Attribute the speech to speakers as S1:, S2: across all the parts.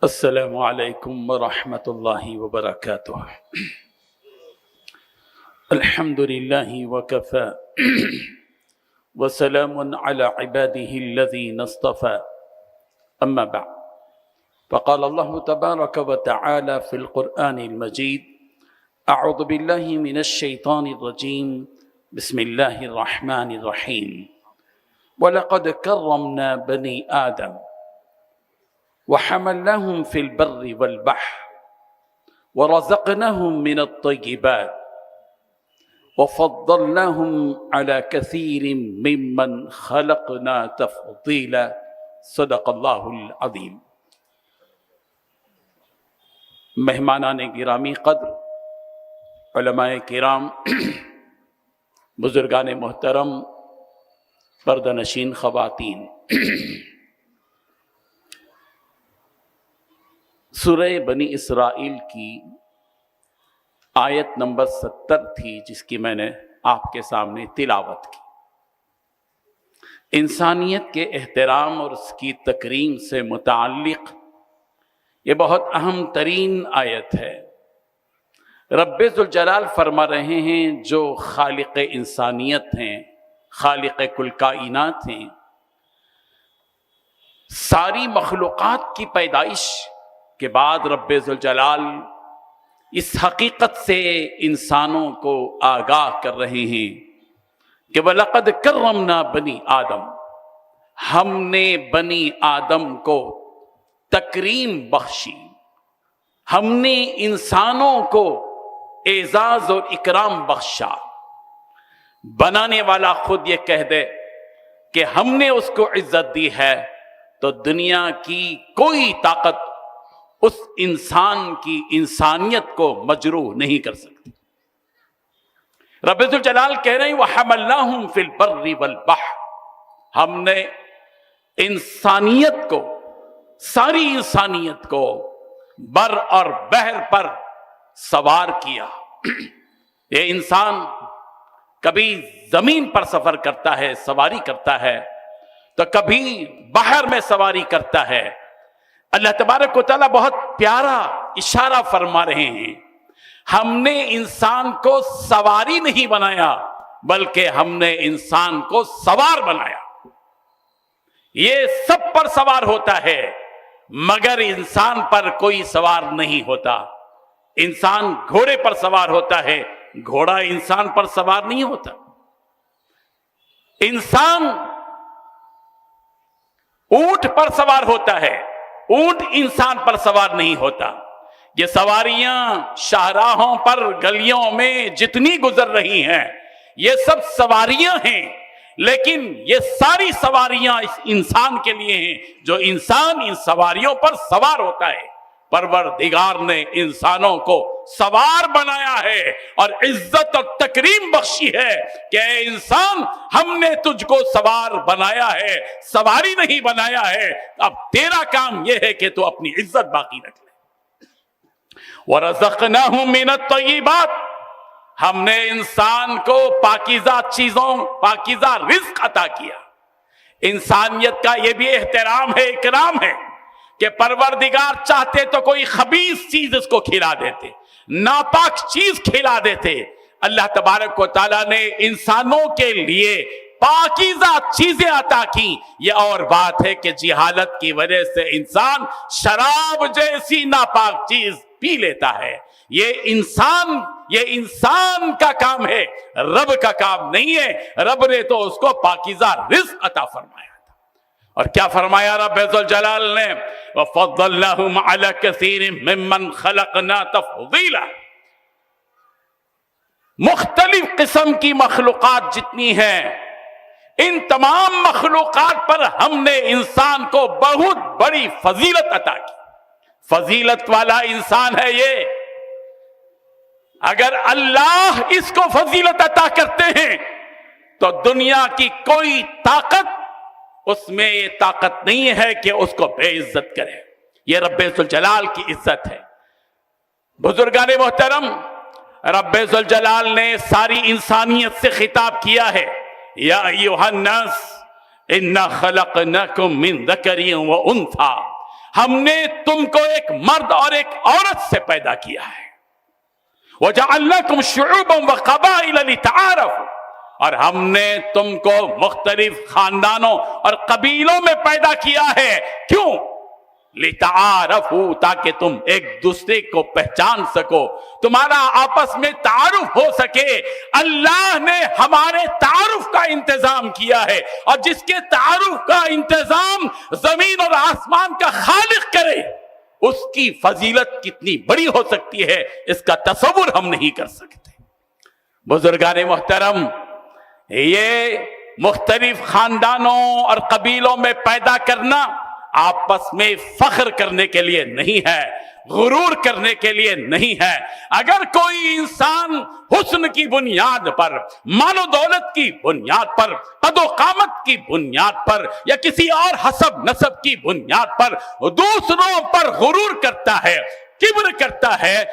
S1: السلام علیکم ورحمۃ اللہ وبرکاتہ۔ الحمد للہ وکفی وسلام علی عباده الذین اصطفى، اما بعد، فقال اللہ تبارک وتعالی فی القرآن المجید: اعوذ باللہ من الشیطان الرجیم، بسم اللہ الرحمن الرحیم۔ وَلَقَدْ كَرَّمْنَا بَنِي آدَمَ وحملناهم في البر والبحر ورزقناهم من الطيبات وفضلناهم على كثير ممن خلقنا تفضيلا، صدق اللہ العظیم۔ مہمانان گرامی قدر، علماء کرام، بزرگان محترم، پردہ نشین خواتین، سورہ بنی اسرائیل کی آیت نمبر 70 تھی جس کی میں نے آپ کے سامنے تلاوت کی۔ انسانیت کے احترام اور اس کی تکریم سے متعلق یہ بہت اہم ترین آیت ہے۔ رب ذوالجلال فرما رہے ہیں جو خالق انسانیت ہیں، خالق کل کائنات ہیں، ساری مخلوقات کی پیدائش کے بعد رب ذوالجلال اس حقیقت سے انسانوں کو آگاہ کر رہے ہیں کہ وَلَقَدْ كَرَّمْنَا بَنِي آدم، ہم نے بنی آدم کو تکریم بخشی، ہم نے انسانوں کو اعزاز اور اکرام بخشا۔ بنانے والا خود یہ کہہ دے کہ ہم نے اس کو عزت دی ہے تو دنیا کی کوئی طاقت اس انسان کی انسانیت کو مجروح نہیں کر سکتی۔ رب ذوالجلال کہہ رہے ہیں وَحَمَلْنَاهُمْ فِي الْبَرِّ وَالْبَحْرِ، ہم نے انسانیت کو، ساری انسانیت کو بر اور بحر پر سوار کیا۔ یہ انسان کبھی زمین پر سفر کرتا ہے، سواری کرتا ہے، تو کبھی بحر میں سواری کرتا ہے۔ اللہ تبارک و تعالیٰ بہت پیارا اشارہ فرما رہے ہیں، ہم نے انسان کو سواری نہیں بنایا بلکہ ہم نے انسان کو سوار بنایا۔ یہ سب پر سوار ہوتا ہے مگر انسان پر کوئی سوار نہیں ہوتا۔ انسان گھوڑے پر سوار ہوتا ہے، گھوڑا انسان پر سوار نہیں ہوتا۔ انسان اونٹ پر سوار ہوتا ہے، اونٹ انسان پر سوار نہیں ہوتا۔ یہ سواریاں شاہراہوں پر، گلیوں میں جتنی گزر رہی ہیں یہ سب سواریاں ہیں، لیکن یہ ساری سواریاں اس انسان کے لیے ہیں جو انسان ان سواریوں پر سوار ہوتا ہے۔ پروردگار نے انسانوں کو سوار بنایا ہے اور عزت اور تکریم بخشی ہے کہ اے انسان ہم نے تجھ کو سوار بنایا ہے، سواری نہیں بنایا ہے۔ اب تیرا کام یہ ہے کہ تو اپنی عزت باقی رکھ لے۔ وَرَزَقْنَاهُمْ مِنَ الطَّيِّبَاتِ، ہم نے انسان کو پاکیزہ چیزوں، پاکیزہ رزق عطا کیا۔ انسانیت کا یہ بھی احترام ہے، اکرام ہے کہ پروردگار چاہتے تو کوئی خبیث چیز اس کو کھلا دیتے، ناپاک چیز کھلا دیتے۔ اللہ تبارک و تعالیٰ نے انسانوں کے لیے پاکیزہ چیزیں عطا کی۔ یہ اور بات ہے کہ جہالت کی وجہ سے انسان شراب جیسی ناپاک چیز پی لیتا ہے۔ یہ انسان کا کام ہے، رب کا کام نہیں ہے۔ رب نے تو اس کو پاکیزہ رزق عطا فرمایا۔ اور کیا فرمایا رب ذوالجلال نے؟ وَفَضَّلْنَاهُمْ عَلَى كَثِيرٍ مِّمَّنْ خَلَقْنَا تَفْضِيلًا، مختلف قسم کی مخلوقات جتنی ہیں ان تمام مخلوقات پر ہم نے انسان کو بہت بڑی فضیلت عطا کی۔ فضیلت والا انسان ہے یہ۔ اگر اللہ اس کو فضیلت عطا کرتے ہیں تو دنیا کی کوئی طاقت اس میں یہ طاقت نہیں ہے کہ اس کو بے عزت کرے۔ یہ رب ذوالجلال کی عزت ہے۔ بزرگان محترم، رب ذوالجلال نے ساری انسانیت سے خطاب کیا ہے، یا ایھا الناس انا خلقناکم من ذکر و انثی، ہم نے تم کو ایک مرد اور ایک عورت سے پیدا کیا ہے. وَجَعَلْنَاكُمْ شُعُوبًا وَقَبَائِلَ لِتَعَارَفُوا, اور ہم نے تم کو مختلف خاندانوں اور قبیلوں میں پیدا کیا ہے. کیوں؟ لِتَعَارَفُوا, تاکہ تم ایک دوسرے کو پہچان سکو, تمہارا آپس میں تعارف ہو سکے. اللہ نے ہمارے تعارف کا انتظام کیا ہے, اور جس کے تعارف کا انتظام زمین اور آسمان کا خالق کرے, اس کی فضیلت کتنی بڑی ہو سکتی ہے اس کا تصور ہم نہیں کر سکتے. بزرگان محترم, یہ مختلف خاندانوں اور قبیلوں میں پیدا کرنا آپس میں فخر کرنے کے لیے نہیں ہے, غرور کرنے کے لیے نہیں ہے. اگر کوئی انسان حسن کی بنیاد پر, مال و دولت کی بنیاد پر, قد و قامت کی بنیاد پر, یا کسی اور حسب نسب کی بنیاد پر دوسروں پر غرور کرتا ہے, کبر کرتا ہے,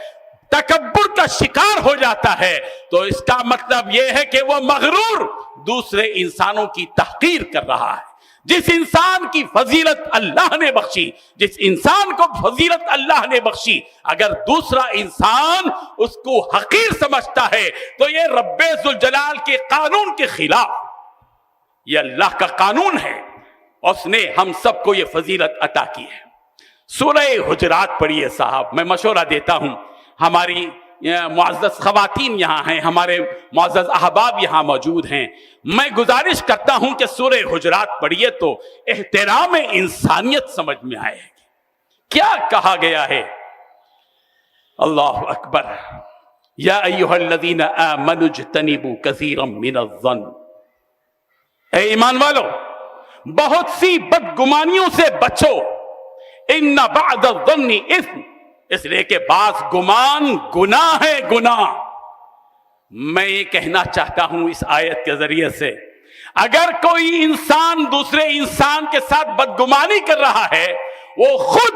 S1: تکبر کا شکار ہو جاتا ہے, تو اس کا مطلب یہ ہے کہ وہ مغرور دوسرے انسانوں کی تحقیر کر رہا ہے. جس انسان کی فضیلت اللہ نے بخشی, جس انسان کو فضیلت اللہ نے بخشی, اگر دوسرا انسان اس کو حقیر سمجھتا ہے تو یہ رب ذوالجلال کے قانون کے خلاف, یہ اللہ کا قانون ہے, اس نے ہم سب کو یہ فضیلت عطا کی ہے. سورہ حجرات پڑھیے صاحب. میں مشورہ دیتا ہوں, ہماری معزز خواتین یہاں ہیں, ہمارے معزز احباب یہاں موجود ہیں, میں گزارش کرتا ہوں کہ سورہ حجرات پڑھیے تو احترام انسانیت سمجھ میں آئے گی. کیا کہا گیا ہے؟ اللہ اکبر. یا ایھا الذین آمنوا اجتنبوا کثیرا من الظن, اے ایمان والو بہت سی بدگمانیوں سے بچو. ان بعض الظن اثم, اس لیے کہ بعض گمان گناہ ہے, گناہ. میں یہ کہنا چاہتا ہوں اس آیت کے ذریعے سے, اگر کوئی انسان دوسرے انسان کے ساتھ بدگمانی کر رہا ہے, وہ خود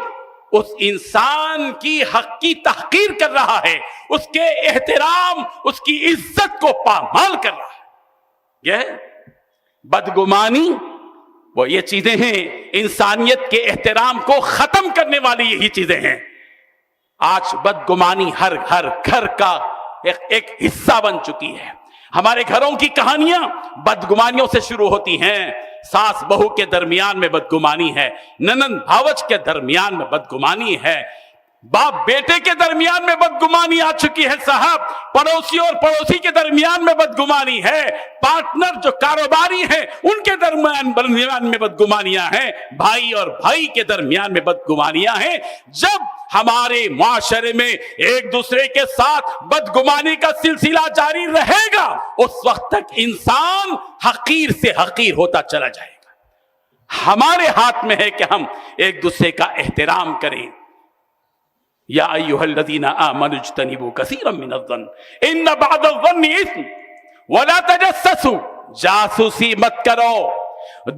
S1: اس انسان کی حق کی تحقیر کر رہا ہے, اس کے احترام, اس کی عزت کو پامال کر رہا ہے. یہ بدگمانی وہ یہ چیزیں ہیں, انسانیت کے احترام کو ختم کرنے والی یہی چیزیں ہیں. آج بدگمانی ہر گھر کا ایک حصہ بن چکی ہے. ہمارے گھروں کی کہانیاں بدگمانیوں سے شروع ہوتی ہیں. ساس بہو کے درمیان میں بدگمانی ہے, ننند بھاوج کے درمیان میں بدگمانی ہے, باپ بیٹے کے درمیان میں بدگمانی آ چکی ہے صاحب, پڑوسی اور پڑوسی کے درمیان میں بدگمانی ہے, پارٹنر جو کاروباری ہیں ان کے درمیان میں بدگمانیاں ہیں, بھائی اور بھائی کے درمیان میں بدگمانیاں ہیں. جب ہمارے معاشرے میں ایک دوسرے کے ساتھ بدگمانی کا سلسلہ جاری رہے گا, اس وقت تک انسان حقیر سے حقیر ہوتا چلا جائے گا. ہمارے ہاتھ میں ہے کہ ہم ایک دوسرے کا احترام کریں. یا ایھا الذین آمنوا اجتنبوا کثیرا من الظن ان بعض الظن اثم ولا تجسسوا, جاسوسی مت کرو,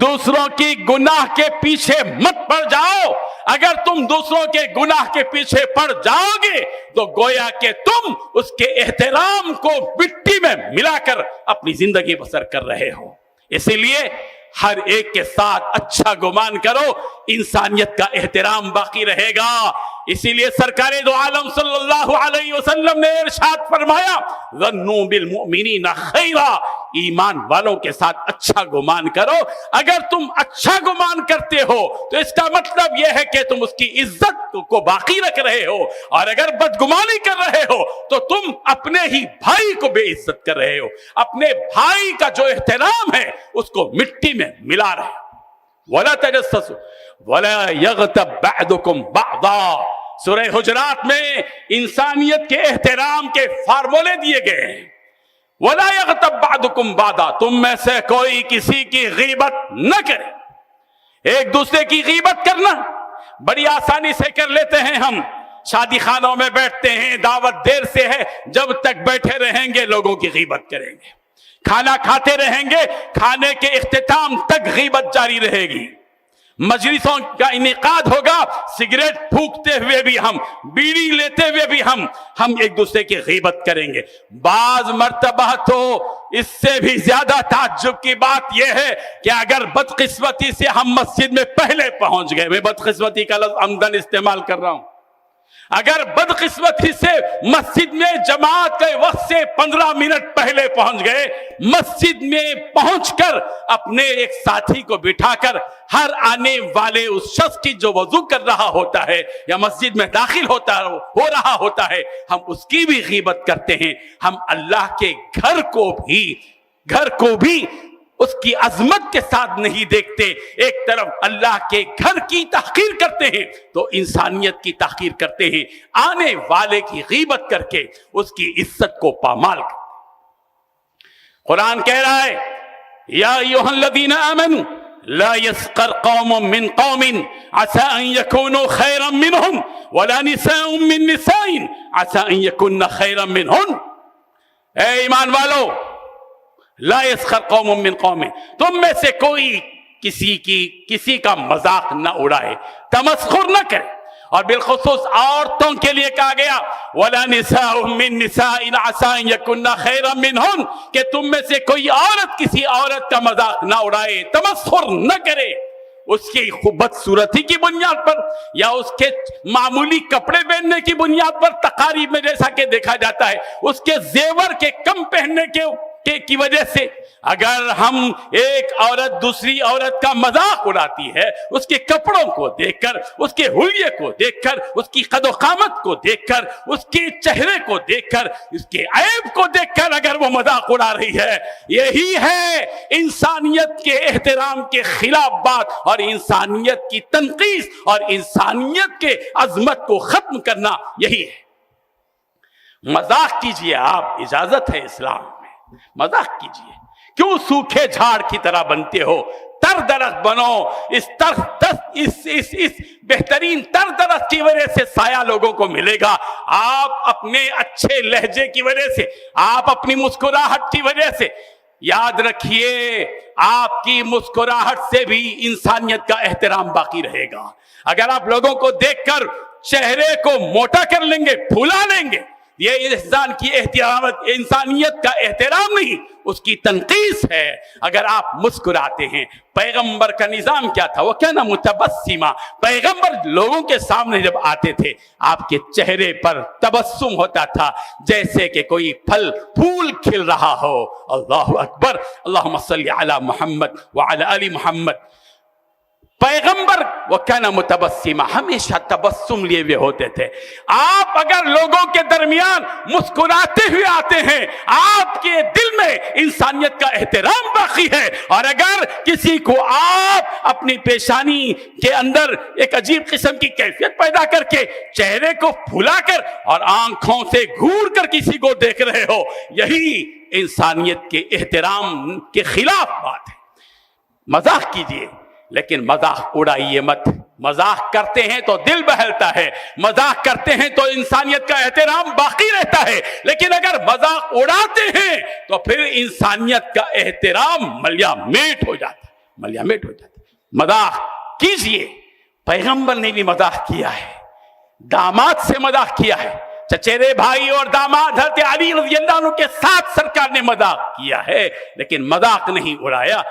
S1: دوسروں کی گناہ کے پیچھے مت پڑ جاؤ. اگر تم دوسروں کے گناہ کے پیچھے پڑ جاؤ گے تو گویا کہ تم اس کے احترام کو مٹی میں ملا کر اپنی زندگی بسر کر رہے ہو. اسی لیے ہر ایک کے ساتھ اچھا گمان کرو, انسانیت کا احترام باقی رہے گا. اسی لیے سرکار دو عالم صلی اللہ علیہ وسلم نے ارشاد فرمایا, ظنوا بالمؤمنین خیرا, ایمان والوں کے ساتھ اچھا گمان کرو. اگر تم اچھا گمان کرتے ہو تو اس کا مطلب یہ ہے کہ تم اس کی عزت کو باقی رکھ رہے ہو, اور اگر بدگمانی کر رہے ہو تو تم اپنے ہی بھائی کو بے عزت کر رہے ہو, اپنے بھائی کا جو احترام ہے اس کو مٹی میں ملا رہے ہو. وَلَا تَجَسَّسُوا وَلَا يَغْتَبْ بَعْضُكُمْ بَعْضًا. سورہ حجرات میں انسانیت کے احترام کے فارمولے دیے گئے ہیں. وَلَا يَغْتَبْ بَعْضُكُمْ بَعْضًا, تم میں سے کوئی کسی کی غیبت نہ کرے. ایک دوسرے کی غیبت کرنا بڑی آسانی سے کر لیتے ہیں ہم. شادی خانوں میں بیٹھتے ہیں, دعوت دیر سے ہے, جب تک بیٹھے رہیں گے لوگوں کی غیبت کریں گے. کھانا کھاتے رہیں گے, کھانے کے اختتام تک غیبت جاری رہے گی. मजलिसों का इनेकाद होगा, सिगरेट फूकते हुए भी हम, बीड़ी लेते हुए भी हम एक दूसरे की गीबत करेंगे। बाज मर्तबा तो इससे भी ज्यादा ताज्जुब की बात यह है कि अगर बदकिस्मती से हम मस्जिद में पहले पहुंच गए, मैं बदकिस्मती का लफ्ज अमदन इस्तेमाल कर रहा हूं, अगर बदकिस्मती से मस्जिद में जमात के वक्त से 15 मिनट पहले पहुंच गए, मस्जिद में पहुंचकर अपने एक साथी को बिठाकर हर आने वाले उस शख्स की जो वजू कर रहा होता है या मस्जिद में दाखिल हो रहा होता है, हम उसकी भी गीबत करते हैं। हम अल्लाह के घर को भी उसकी अजमत के साथ नहीं देखते। एक तरफ अल्लाह के घर की तहकीर करते हैं तो इंसानियत की तहकीर करते हैं, आने वाले की गीबत करके उसकी इज्जत को पामाल करते। कुरान कह रहा है, या अय्युहल्लज़ीना आमनू ला यस्खर कौमुम मिन कौमिन असा अन यकूनु खैरन मिनहुम वला निसाउम मिन निसाइन असा अन यकुन्न खैरन मिनहुन। ए ईमान वालो, ला यस्खर कौमुम मिन कौमिन, तुम में से कोई किसी का मजाक न उड़ाए, तमस्खुर न करे। और बिलखुसूस औरतों के लिए कहा गया, वला निसाउम मिन निसाइन असा अन यकुन्न खैरन मिनहुन, कि तुम में से कोई औरत किसी औरत का मजाक न उड़ाए, तमस्खुर न करे, उसकी खूबसूरती की बुनियाद पर या उसके मामूली कपड़े पहनने की बुनियाद पर, तकारीब में जैसा कि देखा जाता है, उसके जेवर के कम पहनने की वजह से अगर हम एक औरत दूसरी औरत का मजाक उड़ाती है, उसके कपड़ों को देखकर, उसके हुलिये को देखकर, उसकी कदो-कामत को देखकर, उसके चेहरे को देखकर, उसके ऐब को देखकर अगर वो मजाक उड़ा रही है, यही है इंसानियत के एहतराम के खिलाफ बात और इंसानियत की तनकीस और इंसानियत के अजमत को खत्म करना, यही है। मजाक कीजिए आप, इजाजत है इस्लाम में, मजाक कीजिए। क्यों सूखे झाड़ की तरह बनते हो? तर दरख्त बनो। इस बेहतरीन तर दरख्त की वजह से साया लोगों को मिलेगा। आप अपने अच्छे लहजे की वजह से, आप अपनी मुस्कुराहट की वजह से, याद रखिए आपकी मुस्कुराहट से भी इंसानियत का एहतराम बाकी रहेगा। अगर आप लोगों को देखकर चेहरे को मोटा कर लेंगे, फुला लेंगे, ये इंसान की इंसानियत का एहतराम नहीं, उसकी तनकीस है। अगर आप मुस्कुराते हैं, पैगंबर का निजाम क्या था? वो क्या ना, मुतबस्सिमा। पैगंबर लोगों के सामने जब आते थे, आपके चेहरे पर तबस्सुम होता था जैसे कि कोई फल फूल खिल रहा हो। अल्लाहु अकबर, अल्लाहुम्मा सल्ली अला मुहम्मद व अला आलि मुहम्मद। पैगंबर वो कहना मुतबस्सिमा, हमेशा तबस्सुम लिए हुए होते थे। आप अगर लोगों के दरमियान मुस्कुराते हुए आते हैं, आपके दिल में इंसानियत का एहतराम बाकी है। और अगर किसी को आप अपनी पेशानी के अंदर एक अजीब किस्म की कैफियत पैदा करके, चेहरे को फुलाकर और आंखों से घूर कर किसी को देख रहे हो, यही इंसानियत के एहतराम के खिलाफ बात है। मजाक कीजिए लेकिन मजाक उड़ाइए मत। मजाक करते हैं तो दिल बहलता है, मजाक करते हैं तो इंसानियत का एहतराम बाकी रहता है। लेकिन अगर मजाक उड़ाते हैं तो फिर इंसानियत का एहतराम मलियामेट हो जाता है, मलियामेट हो जाता है। मजाक कीजिए, पैगंबर ने भी मजाक किया है, दामाद से मजाक किया है, चचेरे भाई और दामाद हज़रत अली रज़ियल्लाहु अन्हु के साथ सरकार ने मजाक किया है, लेकिन मजाक नहीं उड़ाया।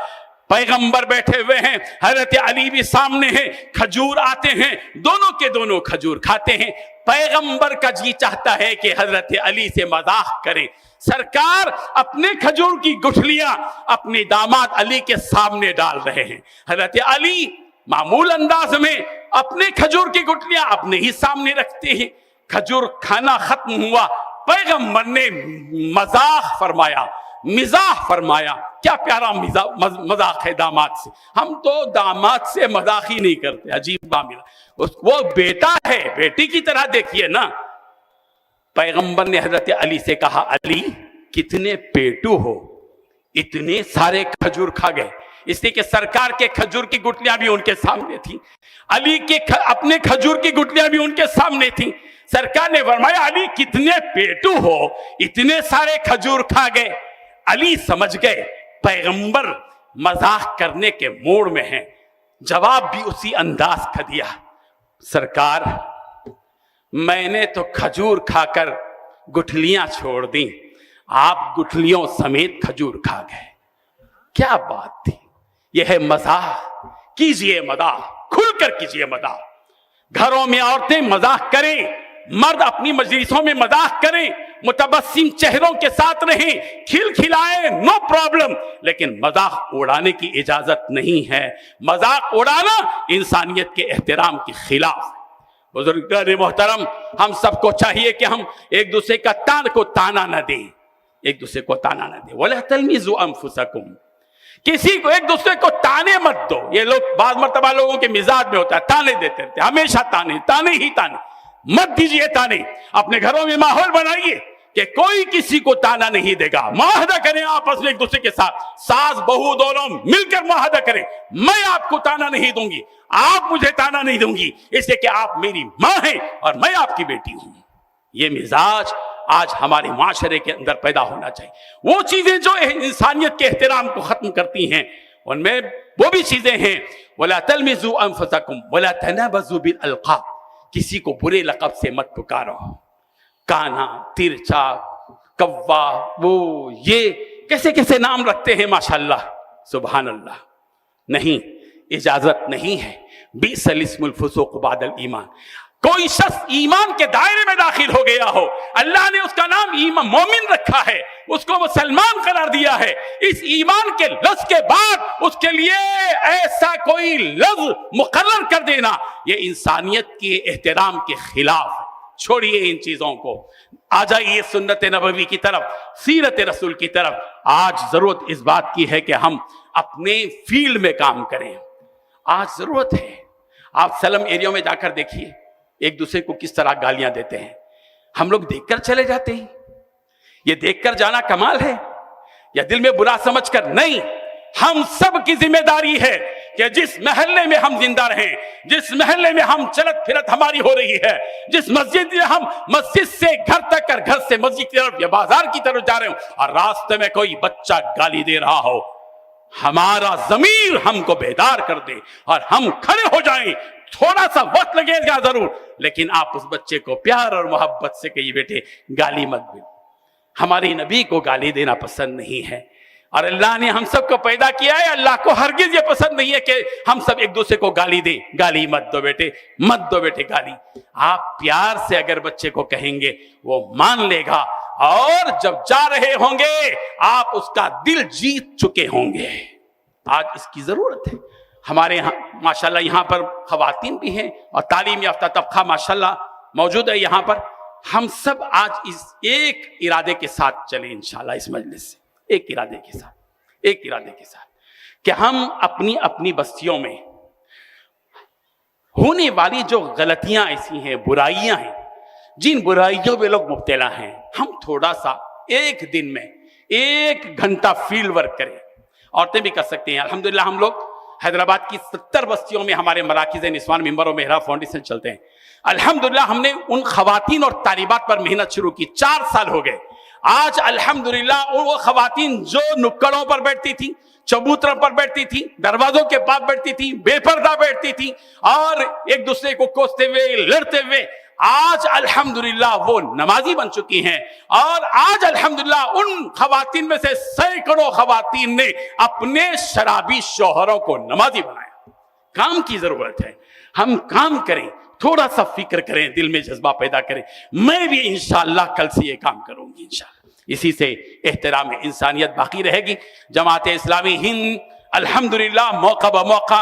S1: पैगंबर बैठे हुए हैं, हजरत अली भी सामने हैं, खजूर आते हैं, दोनों के दोनों खजूर खाते हैं। पैगंबर का जी चाहता है कि हजरत अली से मजाक करें। सरकार अपने खजूर की गुठलियां अपने दामाद अली के सामने डाल रहे हैं। हजरत अली मामूल अंदाज में अपने खजूर की गुठलियां अपने ही सामने रखते हैं। खजूर खाना खत्म हुआ, पैगंबर ने मजाक फरमाया, मिजाह फरमाया। क्या प्यारा मजाक है दामाद से। हम तो दामाद से मजाक ही नहीं करते, अजीब मामला। वो बेटा है, बेटी की तरह देखिए ना। पैगंबर ने हजरत अली से कहा, अली कितने पेटू हो, इतने सारे खजूर खा गए। इसलिए कि सरकार के खजूर की गुठलियां भी उनके सामने थी, अली के अपने खजूर की गुठलियां भी उनके सामने थी। सरकार ने फरमाया, अली कितने पेटू हो, इतने सारे खजूर खा गए। अली समझ गए पैगंबर मजाक करने के मूड में हैं, जवाब भी उसी अंदाज का दिया, सरकार मैंने तो खजूर खाकर गुठलियां छोड़ दी, आप गुठलियों समेत खजूर खा गए। क्या बात थी, यह है मजाक। कीजिए मजाक, खुलकर कीजिए मजाक। घरों में औरतें मजाक करें, मर्द अपनी मजलिसों में मजाक करें, मुतबस्सिम चेहरों के साथ रहें, खिलखिलाएं, नो प्रॉब्लम, लेकिन मजाक उड़ाने की इजाजत नहीं है। मजाक उड़ाना इंसानियत के एहतराम के खिलाफ है। बुजुर्गान मोहतरम, हम सबको चाहिए कि हम एक दूसरे का ताना न दें, एक दूसरे को ताना न दें। वला तलमिजू अंफुसकुम, किसी को एक दूसरे को ताने मत दो। ये लोग बाद मर्तबा लोगों के मिजाज में होता है, ताने देते रहते, हमेशा ताने ताने ही ताने। मत दीजिए ताने। अपने घरों में माहौल बनाइए कि कोई किसी को ताना नहीं देगा। मुआहदा करें आपस में एक दूसरे के साथ, सास बहू दोनों मिलकर मुआहदा करें, मैं आपको ताना नहीं दूंगी, आप मुझे ताना नहीं दूंगी, इसलिए कि आप मेरी माँ हैं और मैं आपकी बेटी हूं। ये मिजाज आज हमारे माशरे के अंदर पैदा होना चाहिए। वो चीजें जो इंसानियत के एहतराम को खत्म करती हैं, उनमें वो भी चीजें हैं, वला तलमिजू अंफुसकुम वला तनाबजू बिल अलकाब, किसी को बुरे लक़ब से मत पुकारो। काना, तिरछा, कव्वा, वो ये कैसे कैसे नाम रखते हैं माशाअल्लाह, सुभान अल्लाह। नहीं, इजाजत नहीं है। बिसल इस्मुल फुसूक बादल ईमान। कोई शख्स ईमान के दायरे में दाखिल हो गया हो, अल्लाह ने उसका नाम ईमान मोमिन रखा है, उसको मुसलमान करार दिया है, इस ईमान के लफ्ज के बाद उसके लिए ऐसा कोई लफ्ज मुकर्रर कर देना, ये इंसानियत के एहतराम के खिलाफ है। छोड़िए इन चीजों को, आ जाइए सुन्नत नबवी की तरफ, सीरत रसूल की तरफ। आज जरूरत इस बात की है कि हम अपने फील्ड में काम करें। आज जरूरत है, आप सलम एरिया में जाकर देखिए एक दूसरे को किस तरह गालियां देते हैं। हम लोग देखकर चले जाते हैं, ये देखकर जाना कमाल है या दिल में बुरा समझकर? नहीं, हम सब की जिम्मेदारी है कि जिस महल्ले में हम जिंदा रहें, जिस महल्ले में हम चलत फिरत हमारी हो रही है, जिस मस्जिद में हम मस्जिद से घर तक और घर से मस्जिद की तरफ या बाजार की तरफ जा रहे हो और रास्ते में कोई बच्चा गाली दे रहा हो, हमारा ज़मीर हमको बेदार कर दे और हम खड़े हो जाएं। थोड़ा सा वक्त लगेगा जरूर, लेकिन आप उस बच्चे को प्यार और मोहब्बत से कहिए, बेटे गाली मत दे। हमारे नबी को गाली देना पसंद नहीं है और अल्लाह ने हम सबको पैदा किया है, अल्लाह को हरगिज ये पसंद नहीं है कि हम सब एक दूसरे को गाली दें। गाली मत दो बेटे, मत दो बेटे गाली। आप प्यार से अगर बच्चे को कहेंगे वो मान लेगा और जब जा रहे होंगे आप उसका दिल जीत चुके होंगे। आज इसकी जरूरत है। हमारे यहाँ माशाल्लाह यहाँ पर खवातीन भी हैं और तालीम याफ्ता तबका माशाल्लाह मौजूद है यहाँ पर। हम सब आज इस एक इरादे के साथ चले इंशाल्लाह इस मजलिस से, एक इरादे के साथ कि हम अपनी अपनी बस्तियों में होने वाली जो गलतियां ऐसी हैं, बुराइयां हैं, जिन बुराइयों में लोग मुब्तला हैं, हम थोड़ा सा एक दिन में 1 घंटा फील्ड वर्क करें। औरतें भी कर सकते हैं। अल्हम्दुलिल्लाह हम लोग हैदराबाद की 70 बस्तियों में हमारे मराकिज़ निस्वान मिंबर और मेहराब फाउंडेशन चलते हैं। अल्हम्दुलिल्लाह हमने उन खवातीन और तालिबात पर मेहनत शुरू की, 4 साल हो गए। आज अल्हम्दुलिल्लाह वो खवातीन जो नुक्कड़ों पर बैठती थी, चबूतरों पर बैठती थी, दरवाजों के पास बैठती थी, बेपर्दा बैठती थी और एक दूसरे को कोसते हुए, लड़ते हुए, आज अल्हम्दुलिल्लाह वो नमाजी बन चुकी हैं। और आज अल्हम्दुलिल्लाह उन खवातीन में से सैकड़ों खवातीन ने अपने शराबी शौहरों को नमाजी बनाया। काम की जरूरत है, हम काम करें, थोड़ा सा फिक्र करें, दिल में जज्बा पैदा करें। मैं भी इंशाअल्लाह कल से ये काम करूंगी इंशाअल्लाह। इसी से एहतराम इंसानियत बाकी रहेगी। जमात इस्लामी हिंद अल्हम्दुलिल्लाह मौका ब मौका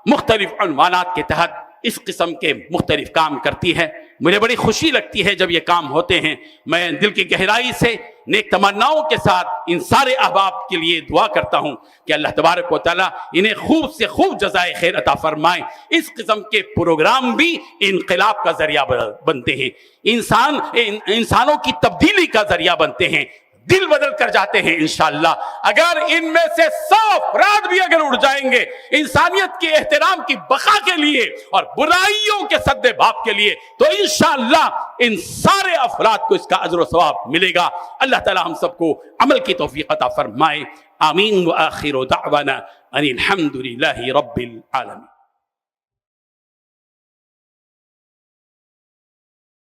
S1: मुख्तलिफ उन्वानात के तहत इस किस्म के मुख्तलिफ काम करती है। मुझे बड़ी खुशी लगती है जब ये काम होते हैं। मैं दिल की गहराई से नेक तमन्नाओं के साथ इन सारे अहबाब के लिए दुआ करता हूँ कि अल्लाह तबारक व तआला इन्हें खूब से खूब जज़ाए खैर अता फरमाए। इस किस्म के प्रोग्राम भी इनकलाब का जरिया बनते हैं, इंसानों की तब्दीली का जरिया बनते हैं, दिल बदल कर जाते हैं इंशाअल्लाह। अगर इनमें से 100 अफराद भी अगर उड़ जाएंगे इंसानियत के एहतराम की बका के लिए और बुराइयों के सद्दे बाप के लिए, तो इंशाअल्लाह इन सारे अफराद को इसका अजर व सवाब मिलेगा। अल्लाह ताला हम सबको अमल की तौफीक अता फरमाए। आमीन व आखिर दावाना अनिल हम्दुलिल्लाहि रब्बिल आलमीन।